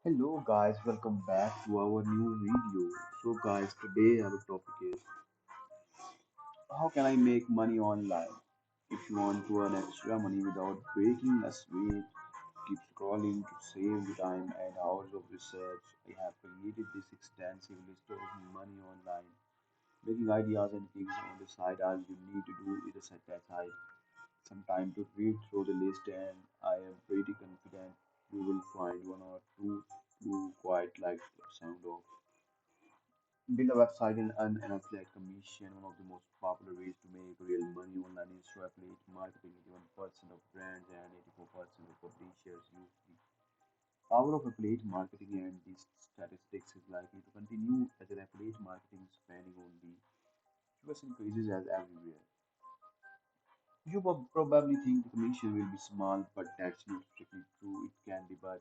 Hello guys, welcome back to our new video. So guys, today our topic is how can I make money online? If you want to earn extra money without breaking a sweat, keep scrolling to save the time and hours of research. I have created this extensive list of money online. Making ideas and things on the side, all you need to do is set aside some time to read through the list, and I am pretty confident you will find one or two you quite like the sound of. Build a website and earn an affiliate commission. One of the most popular ways to make real money online is through affiliate marketing. 81% of brands and 84% of publishers use the power of affiliate marketing, and these statistics is likely to continue as an affiliate marketing spending on the US increases as everywhere. You probably think the commission will be small, but that's not strictly true. It can be, but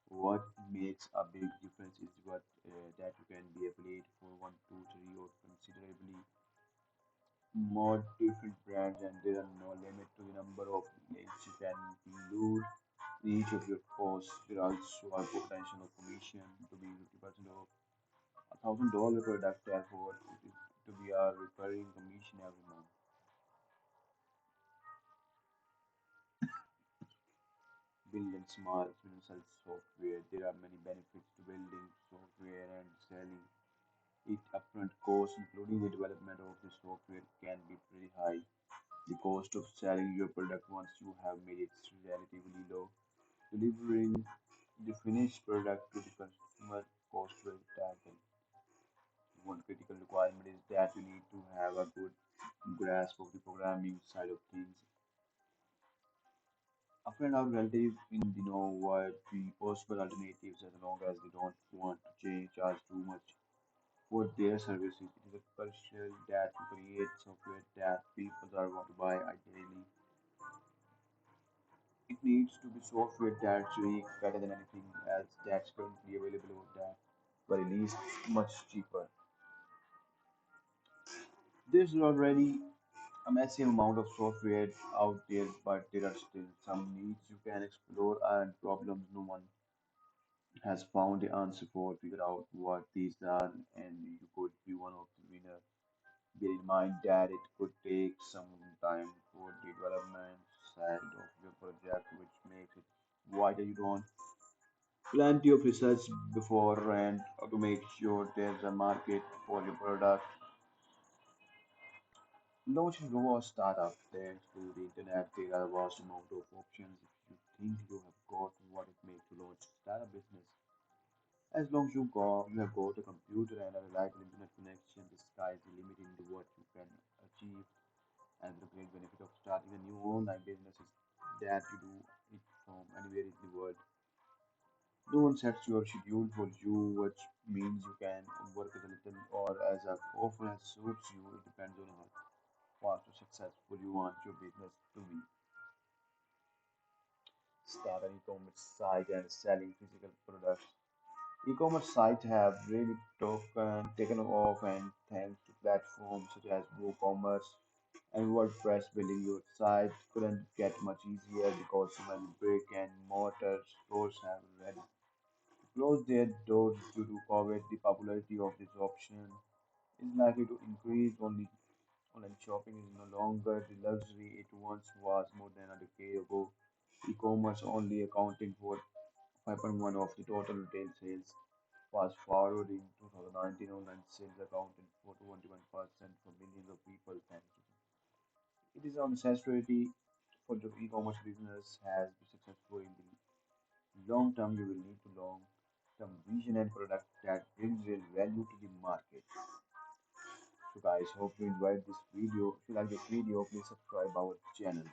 what makes a big difference is that you can be affiliate for one, two, three, or considerably more different brands, and there are no limit to the number of links you can include in each of your posts. There also are potential of commission to be 50% of $1,000 product, therefore it is to be a recurring commission every month. Building small financial software. There are many benefits to building software and selling it. Upfront costs, including the development of the software, can be pretty high. The cost of selling your product once you have made it is relatively low. Delivering the finished product to the customer cost very little. One critical requirement is that you need to have a good grasp of the programming side of things. A friend or relative in the know what the possible alternatives as long as they don't want to charge too much for their services. It is crucial that you create software that people are want to buy. Ideally, it needs to be software that's unique, better than anything else that's currently available or that very least much cheaper. There's already a massive amount of software out there, but there are still some needs you can explore and problems no one has found the answer for. Figure out what these are, and you could be one of the winners. Bear in mind that it could take some time for the development side of your project, which makes it vital you don't plenty of research beforehand to make sure there's a market for your product. Launching a startup thanks to the internet, there are a vast amount of options. If you think you have got what it makes to launch a startup business, as long as you have got a computer and a reliable internet connection, the sky is the limit in what you can achieve. And the great benefit of starting a new online business is that you do it from anywhere in the world. No one sets your schedule for you, which means you can work as a little or as often as suits you. It depends on how fast or successful you want your business to be. Start an e-commerce site and selling physical products. E-commerce sites have really taken off, and thanks to platforms such as WooCommerce and WordPress, building your site couldn't get much easier because so many brick and mortar stores have already closed their doors due to COVID. The popularity of this option is likely to increase. Only online shopping is no longer the luxury it once was more than a decade ago. E-commerce only accounting for 5.1 of the total retail sales. Fast forward in 2019, online sales accounted for 21% for millions of people. Thanks to it is a necessity for the e-commerce business has been successful in the long term. You will need to long term vision and product that brings real value to the market. So guys, hope you enjoyed this video. If you like this video, please subscribe our channel.